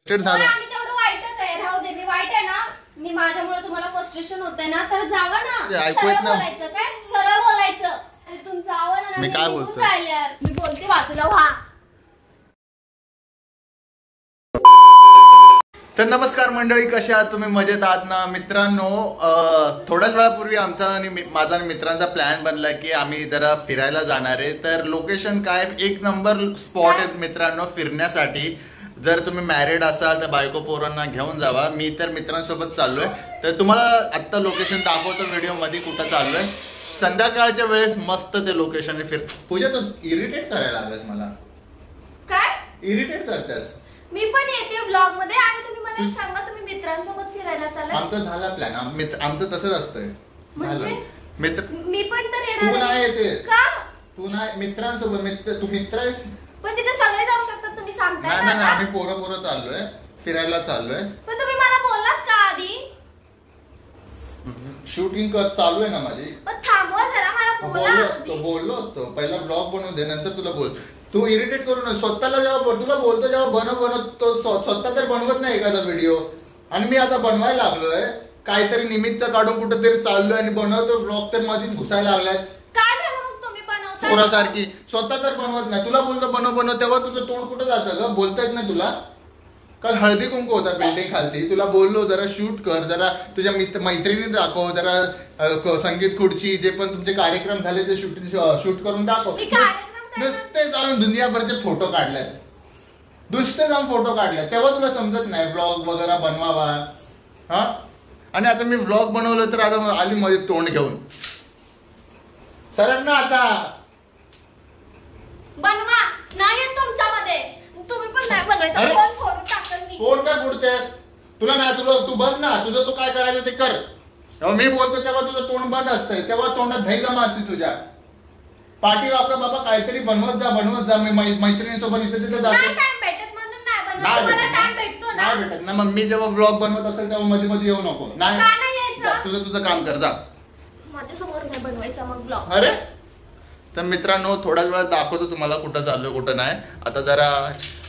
झालं. आम्ही तेवढं वाईटच आहे, राहू दे. मी वाईट आहे ना, मी माझ्यामुळे तुम्हाला फ्रस्ट्रेशन होतंय ना, तर जावा ना. ऐकू येत ना. बोलायचं काय, सरळ बोलायचं. आणि तुमचं आवाज ना, मी काय बोलतो? मी बोलते बाजूला व्हा. तर नमस्कार मंडळी, कशा आहात तुम्ही? मजेत आहात ना मित्रांनो? थोड्याच वेळापूर्वी आमचा आणि माझा आणि मित्रांचा प्लॅन बनला की आम्ही जरा फिरायला जाणार आहे. तर लोकेशन काय, एक नंबर स्पॉट आहे मित्रांनो फिरण्यासाठी. जर तुम्ही मॅरिड असाल तर बायको पोरांना घेऊन जावा. मी तर मित्रांसोबत चाललोय. तर तुम्हाला आत्ता लोकेशन दाखवतो व्हिडिओ मध्ये कुठं चाललोय. संध्याकाळच्या वेळेस मस्त ते लोकेशन फिर. पूजा तू इरिटेट करायला लागलास मला. काय इरिटेट करतेस? मी पण येते व्लॉग मध्ये. आणि तुम्ही मला एक सांगा, तुम्ही मित्रांसोबत फिरायला चाललाय? आमचा झाला प्लॅन. आमचं तसंच असतंय. म्हणजे मित्र मी पण तर येणार. तू नाही येते का? तू नाही मित्रांसोबत. तू मित्र आहेस. पण तिथे सगळे जाऊ शकतात, तुम्ही सांगताय नाही ना. आम्ही पोरं चाललोय, फिरायला चाललोय. पण तुम्ही मला बोललात का आधी? शूटिंग चालू आहे ना माझी. पण थांबवा जरा, मला बोला. बोललो असतो. पहिला ब्लॉग बनवू दे, नंतर तुला बोल. तू इरिटेट करू नये. स्वतःला जेव्हा तुला बोलतो जेव्हा बनव तो स्वतः तर बनवत नाही एखादा व्हिडिओ. आणि मी आता बनवायला लागलोय, काहीतरी निमित्त काढून कुठेतरी चाललोय आणि बनवतो व्लॉग, तर मध्येच घुसायला लागलास. काय झालं मग? तुम्ही बनवता पोरासारखी स्वतः तर बनवत नाही. तुला बोलतो बनव तेव्हा तुझं तोंड कुठं जातं ग? बोलता येत नाही तुला? काल हळदी कुंकू होता बिल्डिंग खालती. तुला बोललो जरा शूट कर, जरा तुझ्या मैत्रिणी दाखव, जरा संगीत खुर्ची जे पण तुमचे कार्यक्रम झाले ते शूट करून दाखव. नुसते जाऊन दुनियाभरचे फोटो काढलेत, नुसते जाऊन फोटो काढले, तेव्हा तुला समजत नाही व्लॉग वगैरे बनवावा. हा, आणि आता मी व्लॉग बनवलं तर आता आली मध्ये तोंड घेऊन. सरळ ना आता बनवा. नाही येत तुमच्यामध्ये. तुम्ही पण नाही बनवायचं. कोण फोडून टाकल मी? कोण काय फोडतेस? तुला नाही, तू बस ना, तुझं तू काय करायचं ते कर. तेव्हा मी बोलतो तेव्हा तुझं तोंड बंद असतंय, तेव्हा तोंडात दही जमा असते तुझ्या. पाठी लागलं बाबा, काहीतरी बनवत जा. मी मैत्रिणीसोबत इथे तिथे जातो. नाही टाइम भेटत म्हणून नाही बनवत. मला टाइम भेटतो ना. नाही भेटत ना. मग मी जेव्हा व्लॉग बनवत असेल तेव्हा मध्ये मध्ये येऊ नको. का नाही यायचं? तुझं काम कर जा. माझ्या समोर नाही बनवायचा मग ब्लॉग. अरे तर मित्रांनो, थोड्याच वेळात दाखवतो तुम्हाला कुठं चाललोय कुठं नाही. आता जरा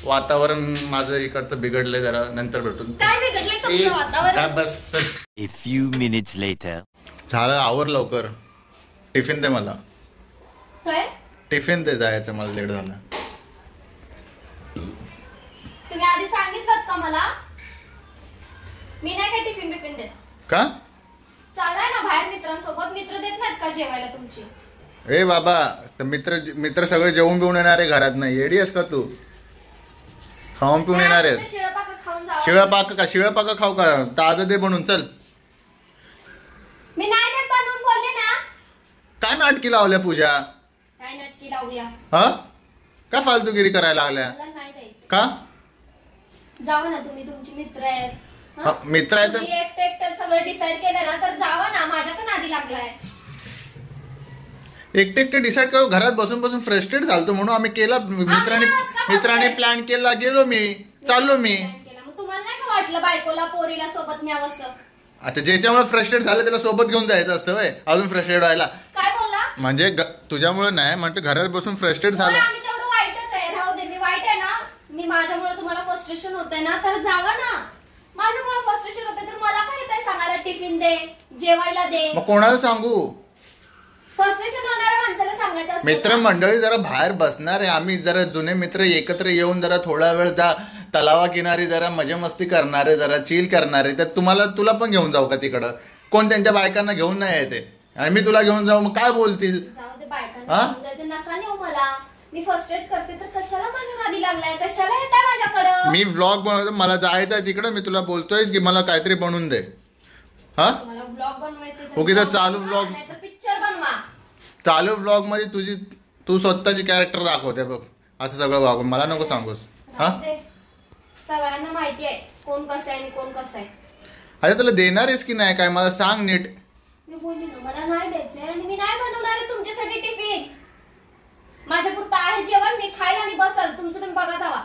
वातावरण माझं इकडचं बिघडलंय, जरा नंतर भेटू. काय बिघडलंय तुमचं वातावरण? बस. A few minutes later. झालं, आवर लवकर. टिफिन दे मला. काय टिफिन दे, जायचं मला, लेट झालं. तुम्ही आधी सांगितलं का मला? मी नाही काय टिफिन बिफिन देत. का? चाललाय ना बाहेर मित्रांसोबत. मित्र देत नाहीत का जेवायला तुमची? ए बाबा, तर मित्र सगळे जेवून बिवून येणार आहे घरात. नाही येडी आहेस का तू? खाऊन पिऊन येणार आहेत. शिळपाक खाऊन जावा. शिळपाक खाऊ का? ताजं दे बनून. चल. मी नाही देत बनवून, बोलले ना. काय नाटकी लावल्या पूजा? काय नाटकी लावल्या? हा, का फालतूगिरी करायला लागल्या? मला नाही द्यायचं. का? जावा ना, तुम्ही तुमचे मित्र आहेत. मित्र आहेत तर एकटं सगळं डिसाईड केलं ना, तर जावा ना. माझ्या पण आधी लागलाय. एकटे डिसाईड करू. घरात बसून फ्रस्ट्रेट झालतो म्हणून आम्ही केला. मित्रांनी प्लॅन केला, गेलो मी, चाललो मी. मग तुम्हाला नाही का वाटलं बायकोला पोरीला सोबत न्यावंसं? आता ज्याच्यामुळे फ्रस्ट्रेट झालं त्याला सोबत घेऊन जायचं असतं व्हय, अजून फ्रस्ट्रेट व्हायला. काय बोलला? म्हणजे तुझ्यामुळे नाही, म्हणजे घरात बसून फ्रस्ट्रेट झालं. आम्ही तेवढं वाईटच आहे, राहू दे. मी वाईट आहे ना, मी माझ्यामुळे तुम्हाला फ्रस्ट्रेशन होतंय ना, तर जावा ना. माझ्यामुळे फ्रस्ट्रेशन होतंय तर मला काय येतंय सांगायला? टिफिन दे, जेवायला दे. मग कोणाला सांगू? फ्रस्ट्रेशन होणाऱ्या माणसाला सांगायचं असतं. मित्रमंडळी जरा बाहेर बसणार आहे आम्ही, जरा जुने मित्र एकत्र येऊन जरा थोडा वेळ तलावा किनारी जरा मजा मस्ती करणारे, जरा चिल करणारे. तर तुला पण घेऊन जाऊ का तिकडं? कोण त्यांच्या बायकांना घेऊन नाही येते आणि मी तुला घेऊन जाऊ, मग काय बोलतील? जाऊ दे, बायकांना नका नेऊ मला. मी फ्रस्ट्रेट करते तर कशाला माझ्या नादी लागलाय? कशाला येताय माझ्याकडं? मी व्लॉग बनवतो, मला जायचं आहे तिकडं. मी तुला बोलतोय की मला काहीतरी बनवून दे. हा, मला ब्लॉग बनवायचे. ओके, तर चालू व्लॉग, पिक्चर बनवा. चालू व्लॉग मध्ये तू स्वतःची कॅरेक्टर दाखवते बघ. असं सगळं वागून मला नको सांगूस. हा, सगळ्यांना माहिती आहे कोण कसं आहे आणि कोण कसं आहे. आता तुला देणार आहेस की नाही काय मला सांग नीट. मी बोलली ना, मला नाही द्यायचंय आणि मी नाही बनवणार आहे तुमच्यासाठी टिफिन. माझ्या पुरतं आहे जेवण, मी खायला आणि बसल. तुमचं तुम्ही बघा जावा.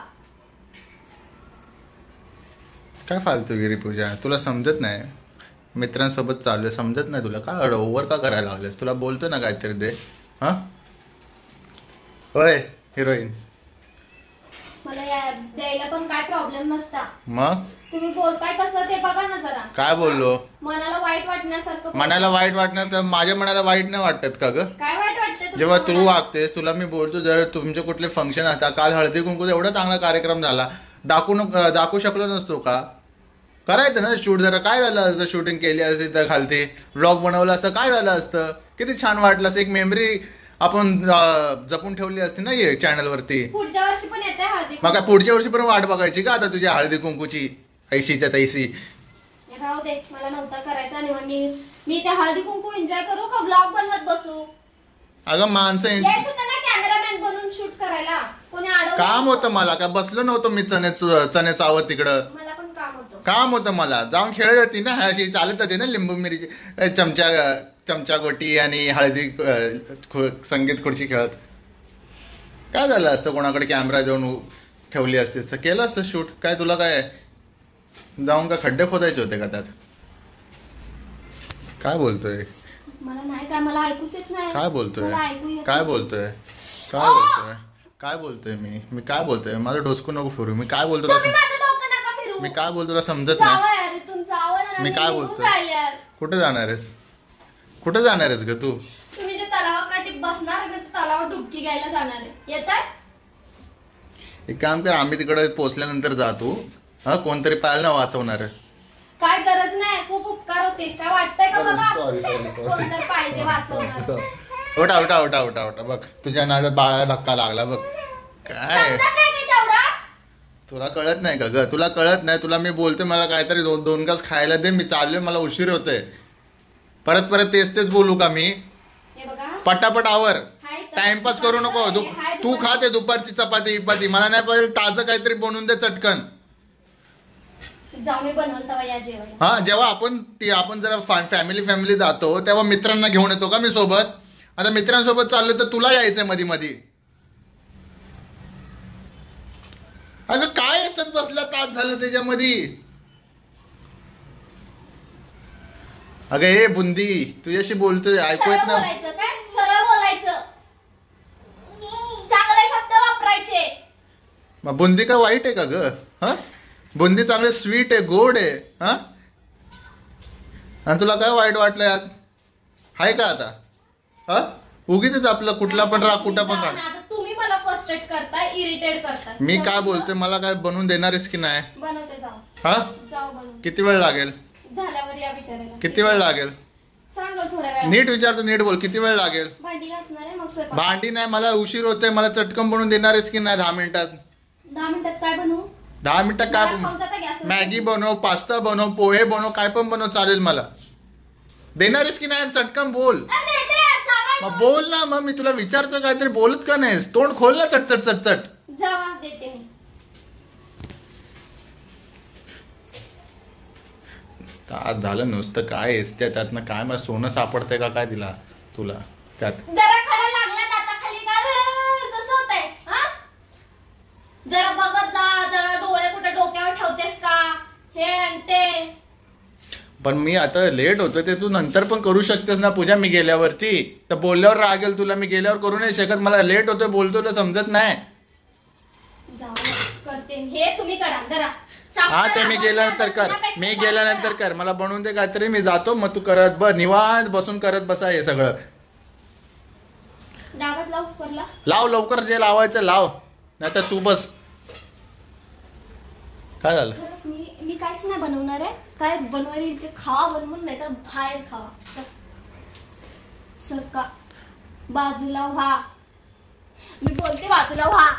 काय फालतूगिरी पूजा, तुला समजत नाही? मित्रांसोबत चालू आहे, समजत नाही तुला? का ओव्हर का करायला लागलेस? तुला बोलतो ना काहीतरी दे. हा, होय हिरोईन. मला या द्यायला पण काय प्रॉब्लेम नसता. मग तुम्ही बोलताय कसं ते बघा ना जरा. काय बोललो? मनाला वाईट वाटण्यासारखं. मनाला वाईट वाटणार तर माझ्या मनाला वाईट नाही वाटत का ग? काय वाईट वाटतंय जेव्हा तू वागतेस तुला मी बोलतो जर तुमचे कुठले फंक्शन असतात, काल हळदी कुंकू एवढा चांगला कार्यक्रम झाला, दाखवू शकलो नसतो का? करायचं ना शूट. जरा काय झालं असतं, शूटिंग केली असती तर खालती व्लॉग बनवलं असतं, काय झालं असतं, किती छान वाटलं असतं. एक मेमरी आपण जपून ठेवली असती ना ये चॅनल वरती. पुढच्या वर्षी पण येते हळदी. मग काय पुढच्या वर्षी पण वाट बघायची का आता तुझ्या हळदी कुंकूची ऐशीच्या तैशी? राहू दे, मला नव्हता करायचा. आणि मग मी त्या हळदी कुंकू एन्जॉय करू का ब्लॉग बनवत बसू? अगं माणसं यायचं होतं ना कॅमेरामॅन बनून शूट करायला. कोणी अडवलं काम होतं मला, काय बसलो नव्हतो मी चणे चावत तिकडं. मला पण काम होतं. काम होतं मला. जाऊन खेळत होती ना अशी, चालत होती ना लिंबू मिरची चमचा गोटी आणि हळदी संगीत खुर्ची खेळत. काय झालं असतं कोणाकडे कॅमेरा देऊन ठेवली असतीस तर केलं असतं शूट. काय तुला काय जाऊन का खड्डे खोदायचे होते का त्यात? काय बोलतोय? मला नाही काय, मला ऐकूच येत नाही. काय बोलतोय? मला ऐकू येत काय नाही. बोलतोय? काय बोलतोय? काय बोलतोय मी काय बोलतोय? माझं डोसकं नको फिरू. मी काय बोलतो तुम्ही माझं डोकं नका फिरू. मी काय बोलतो तुला समजत जावं नाही. यार, तुमचं आवड मी काय बोलतोय? कुठे जाणार आहेस? कुठे जाणार आहेस ग तू? तुम्ही जे तलावाकाठी बसणार आहे ना, त्या तलावात डुबकी घ्यायला जाणार आहे. येताय? एक काम कर, आम्ही तिकडे पोहोचल्यानंतर जातो. हा, कोणतरी पाहायला ना वाचवणार. काय गरज नाही, खूप उपकार होते. काय वाटतंय का बघा? Sorry. कोणतरी पाहिजे वाचवणार. उठा उठा उठा उठा उठा. बघ तुझ्या नादात बाळाला धक्का लागला बघ. काय समजत नाही की तेवढं? तुला कळत नाही का ग? तुला कळत नाही. तुला मी बोलते मला काहीतरी दोन घास खायला दे. मी चाललोय, मला उशीर होतोय. परत तेच बोलू का मी? हे बघा, पटापट आवर. हाय तर. टाइमपास करू नको. हाय तू दुपारची. खाते दुपारची चपाती इपाती. मला नाही पाहिजे. ताजं काहीतरी बनवून दे चटकन. जाऊ मी बनवल तवा या जेवण. हा, जेव्हा आपण जरा फॅमिली जातो तेव्हा मित्रांना घेऊन येतो का मी सोबत? आता मित्रांसोबत चाललो तर तुला यायचंय मधी मधी. अगं काय याच्यात बसला तास झालं त्याच्यामध्ये? अगं हे बुंदी तुझ्याशी बोलतोय, ऐकू सरळ येत ना? बोलायचं काय? सरळ बोलायचं. चांगले शब्द वापरायचे. मग बुंदी का वाईट आहे का ग? हा, बुंदी चांगले स्वीट आहे, गोड आहे. हा, आणि तुला काय वाईट वाटलं यात? हाय का आता? हा, उगीच आपलं कुठला पण राग कुठं पण काढ. आता तुम्ही मला फर्स्टेट करताय, इरिटेट करताय. मी काय बोलतोय, मला काय बनवून देणारेस की नाही? बनवते, जाऊ. हा, जाऊ बनवून. किती वेळ लागेल? झाल्यावर या विचारायला. किती वेळ लागेल? सांगा थोड्या वेळ. नीट विचारतो, नीट बोल. किती वेळ लागेल? भांडी घासणार आहे, मग स्वयंपाक. भांडी नाही, मला उशीर होतोय. मला चटकन बनवून देणारेस की नाही 10 मिनिटात? 10 मिनिटात काय बनवू? 10 मिनिटात काय मला खाऊन जाता गॅसवर? मॅगी बनव, पास्ता बनव, पोहे बनव, काय पण बनव, चालेल. मला देणारेस की नाही? चटकन बोल. देते यार, जावा. मग बोल ना. मग मी तुला विचारतो काहीतरी, बोलत का नाहीस? तोंड खोल ना चटचट चटचट. जावा, देते मी. आज झालं नुसतं काय त्यातनं काय मग सोनं सापडतंय का काय दिला तुला त्यात? जरा खडा लागला दाताखाली का कसं होतंय? हा, जरा बघत जा. जरा डोळे कुठे डोक्यावर ठेवतेस का? हे आणि ते. पण मी आता लेट होतोय ते तू नंतर पण करू शकतेस ना पूजा. मी गेल्यावरती तर बोलल्यावर राग येईल तुला. मी गेल्यावर करू नाही शकत. मला लेट होतोय, बोलतो तुला समजत नाही. जाऊ करते. हे तुम्ही करा जरा. हा, ते मी गेल्यानंतर कर. मी गेल्यानंतर कर. मला बनवून दे काहीतरी. मी जातो, मग तू करत बस. निवांत बसून करत बसा हे सगळं. डागात लाव कुकरला. लाव लवकर, जे लावायचं लाव, नाही तर तू बस. काय झालं? खरंच मी काहीच नाही बनवणार आहे. काय बनवायला ते खावा बनवून, नाही तर बाहेर खावा. सरका बाजूला व्हा. मी बोलते बाजूला व्हा.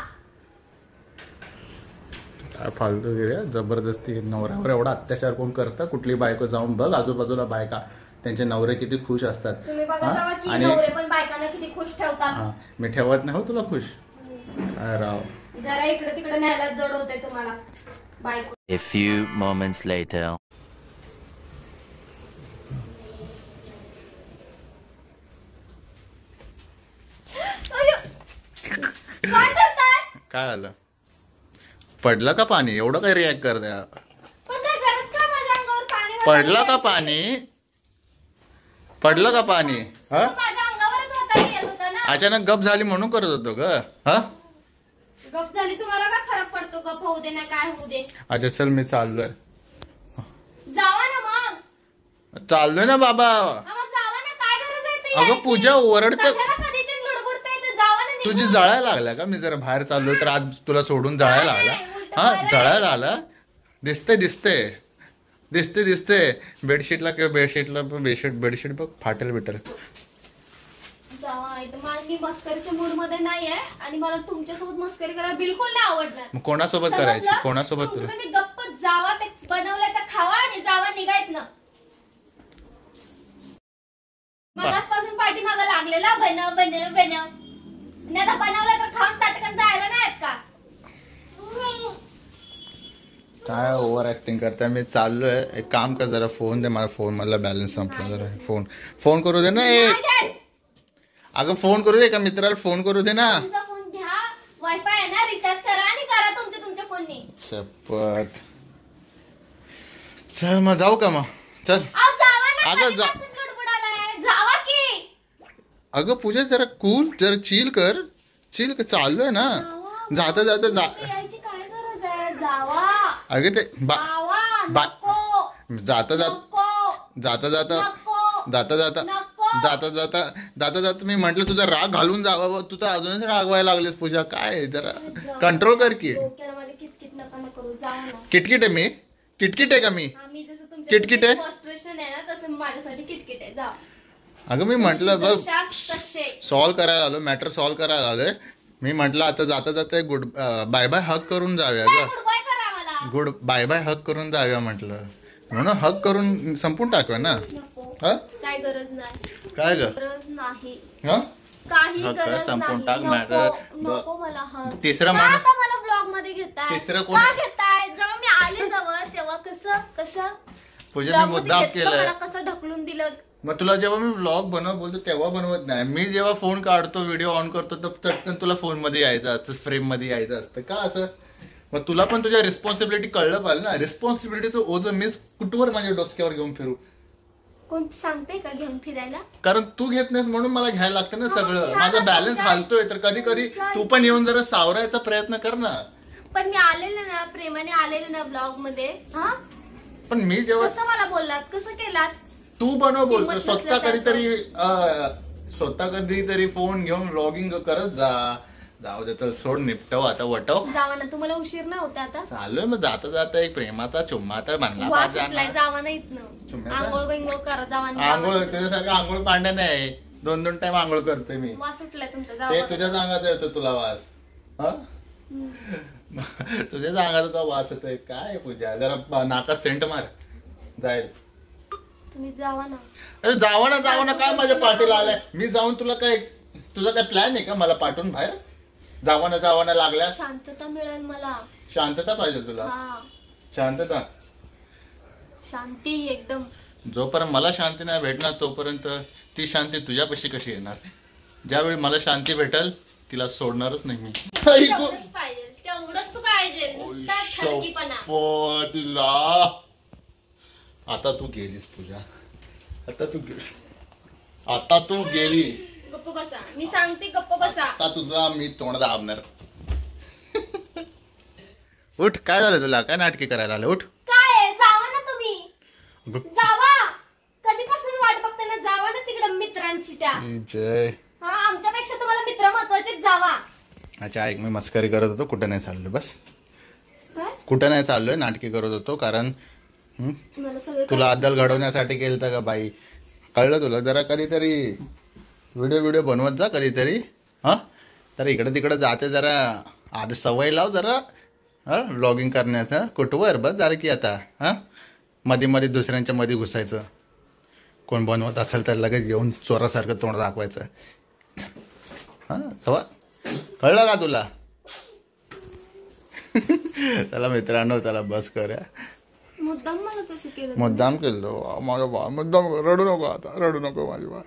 काय फालतू गिरे जबरदस्ती. नवऱ्यावर एवढा अत्याचार कोण करतं? कुठली बायको जाऊन बघ आजूबाजूला बायका, त्यांचे नवरे किती खुश असतात. तुम्ही बघा जावा की आणि नवरे पण बायकांना किती खुश ठेवतात. हा, मी ठेवत नाही हो तुला खुश. काय राव, जरा इकडे तिकडे न्यायला जड होते तुम्हाला बायको. A few moments later. काय करताय? काय झालं? पडलं का पाणी? एवढं काय रिॲक्ट करते? पण काय गरज का माझ्या अंगावर पाणी पडलं का पाणी? पडलं का पाणी? हा, माझ्या अंगावरच होता येत होता ना. अचानक गप झाली म्हणून करत होतो ग. हा, गप झाली तुम्हाला का फरक पडतो? गप होऊ दे ना काय होऊ दे. अच्छा चल मी चाललोय. जावा ना मग. चाललोय ना बाबा. मग जावा ना, काय गरज आहे ते अगं यायची? पूजा ओरडत. कशाला कधीची लुडबुडताय तर जावा ना निघून. तुझी जळायला लागल्या का? मी जरा बाहेर चाललोय तर आज तुला सोडून जळायला लागला? हा जळायला आला. दिसते बेडशीटला किंवा बेडशीट बघ फाटेल बिटेल. जावा इथं मी मस्करीच्या मूड मध्ये नाहीये आणि मला तुमच्यासोबत मस्करी करायला बिलकुल नाही आवडणार. मग कोणासोबत करायची? समजलं? कोणासोबत तुमचं तुला? तुम्ही गप्प जावा, ते बनवलंय तर खावा आणि जावा निघायत ना. मगासपासून पाठीमागं लागलेला बनव आणि आता बनवलं तर खाऊन ताटकन जायला नाही आहेत का? काय ओव्हर ऍक्टिंग करताय? मी चाललोय. एक काम कर, जरा फोन दे मला. फोन मला बॅलन्स संपला. जरा फोन करू दे ना. नाही देत. अगं फोन करू दे, का मित्राला फोन करू दे ना. तुमचा फोन घ्या, वायफाय आहे ना, रिचार्ज करा आणि करा तुमच्या फोननी. शपथ. चल मग जाऊ का मग? चल. जावा ना. अगं कधीपासून लुडबुडालाय? जावा की. अगं पूजा जरा कूल, जरा चिल कर. चाललोय ना. जाता यायची काय गरज आहे? जावा. अगं ते जावा. नको. जाता मी म्हंटल तुझा राग घालून जावा. तू तर अजूनच रागवायला लागलीस पूजा. काय जरा कंट्रोल कर की. किटकिट नका करू. जावा ना. किटकिट आहे मी? किटकिट आहे का मी? आम्ही जसं तुमच्या किटकिट आहे? फ्रस्ट्रेशन आहे ना, तसं माझ्यासाठी किटकिट आहे. जा. अगं मी म्हंटल बघ तसे सॉल्व्ह करायला आलो, मॅटर सॉल्व्ह करायला आलोय. मी म्हंटल आता जाता गुड बाय बाय हक करून जाऊया ग. गुडबाय करा मला. गुड बाय बाय हक करून जाऊया म्हटलं. म्हणून हक करून संपून टाकूया ना. नको. हा काय गरज नाही. काय ग? गरज नाही. हा काही हक्क गरज संपून नाही. टाक मॅटर. नको मला हक. तिसरा का माणूस. आता मला ब्लॉग मध्ये घेताय? तिसरं कोण? का घेताय? जेव्हा मी आले जवळ तेव्हा कसं पूजा Vlog मी मध्ये मुद्दाम घेतलं, केलंय. मला कसं ढकलून दिलं. मग तुला जेव्हा मी व्लॉग बोलतो तेव्हा बनवत नाही. मी जेव्हा फोन काढतो, व्हिडिओ ऑन करतो, तर चटकन तुला फोन मध्ये यायचं असतं, फ्रेम मध्ये यायचं असतं. का असं? मग तुला पण तुझ्या रिस्पॉन्सिबिलिटी कळलं पाहिजे ना. रिस्पॉन्सिबिलिटीचं ओझं मीच कुठवर माझ्या डोसक्यावर घेऊन फिरू? कोण सांगते का घेऊन फिरायला? कारण तू घेत नाहीस म्हणून मला घ्यायला लागतं ना सगळं. माझा बॅलन्स हालतोय तर कधी तू पण येऊन जरा सावरायचा प्रयत्न कर ना. पण मी आलेले ना, प्रेमाने आलेले ना ब्लॉग मध्ये. हा पण मी जेव्हा कसं मला बोललात, कसं केलात? तू बनव बोलतो किंमत स्वतः कधीतरी फोन घेऊन व्लॉगिंग करत जाऊ दे. चल सोड, निपटव आता. वटव जावा ना. तुम्हाला उशीर ना होता आता? चालूय. मग जाता एक प्रेमाचा चुम्मा तर म्हणला वास पाहिजे सुटलाय. ना. जावा ना इथनं. चुम्याचा? आंघोळ बिंघोळ करा. जावा ना. आंघोळ तुझ्यासारखं आंघोळ पांड्या नाही. 2-2 टाइम आंघोळ करतोय मी. वास सुटलाय तुमचा. ते जावा. तुझ्या अंगाचा येतो तुला वास. हा तुझ्याच अंगाचा तो वास येतोय. काय पूजा, जरा नाकात सेंट मार जाईल. तुम्ही जावा ना. अरे जावा ना काय माझ्या पाठीला आलाय? मी जाऊन तुला तुझा काय प्लॅन आहे का मला पाठवून बाहेर? जावा ना लागल्या. शांतता मिळेल मला. शांतता पाहिजे तुला? हा, शांतता. शांती एकदम. जोपर्यंत मला शांती नाही भेटणार तोपर्यंत ती शांती तुझ्यापाशी कशी येणार? ज्यावेळी मला शांती भेटल तिला सोडणारच नाही मी. तेवढंच पाहिजे. नुसता ठरकीपणा. तिला आता तू गेलीस पूजा. आता तू गेली. गप्प बसा. मी सांगते गप्प बसा. आता तुझा मी तोंड दाबणार. उठ. काय झालं तुला? काय नाटकी करायला आलं? उठ. काय जावा ना तुम्ही. जावा. कधीपासून वाट बघते ना. जावा ना तिकडे मित्रांची त्या. जय. हा, आमच्यापेक्षा तुम्हाला मित्र महत्वाचे. जावा. अच्छा ऐक, मी मस्करी करत होतो. कुठं नाही चाललोय. बस काय? कुठं नाही चाललोय. नाटकी करत होतो. कारण मला सगळं तुला अद्दल घडवण्यासाठी केलं का बाई? कळलं तुला? जरा कधीतरी व्हिडिओ बनवत जा कधीतरी. हा तर इकडे तिकडे जाते. जरा आधी सवय लाव जरा व्लॉगिंग करण्याचं. कुठवर बस झालं की आता. मध्ये दुसऱ्यांच्या मध्ये घुसायचं. कोण बनवत असेल तर लगेच येऊन चोरासारखं तोंड दाखवायचं. तेव्हा कळलं का तुला? चला मित्रांनो, चला बस करूया. मुद्दाम मला कसं केलं? मुद्दाम केलं माझं बा. मुद्दाम. रडू नको आता. रडू नको माझी बा.